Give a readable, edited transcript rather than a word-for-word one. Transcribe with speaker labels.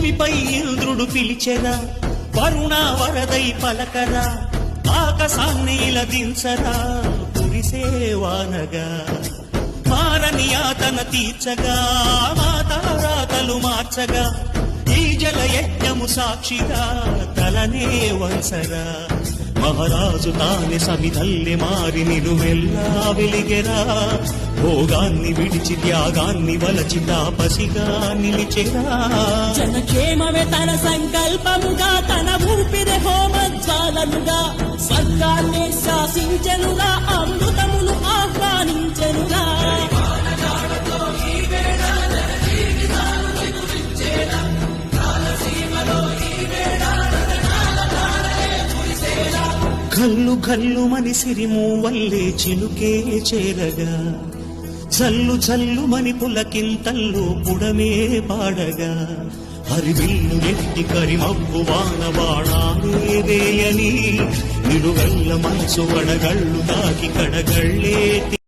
Speaker 1: భూమిపై ఇంద్రుడు పిలిచెరా, వరుణ వరదై పలకరా, ఆకాశాన్ని దించరా కురిసేవానగా, మారని యాతన తీర్చగా, మాతారాతలు మార్చగా, ఈ జల యజ్ఞము సాక్షిగా తలనే వంచరా. మహారాజు తానే సమిధల్లి మారి నిలువెల్లా వెలిగెరా, భోగాన్ని విడిచి త్యాగాన్ని వలచి తాపసిగా నిలిచెరా.
Speaker 2: జనక్షేమమే తన సంకల్పముగా, తన ఊపిరి హోమజ్వాలనుగా, స్వర్గాన్ని శాసించెనుగా, అమృతమును ఆహ్వానించెనుగా.
Speaker 1: కల్లు కల్లు మని సిరిము వల్లే చిలుకే చేరగా, జల్లు జల్లు మని పులకింతల్లు పుడమే పాడగా, హరివిల్లు నెట్టి కరిమబ్బు వాన బాణాలే వేయని, నిలుగల్ల మనసు వడగళ్ళు తాకి కడగళ్ళే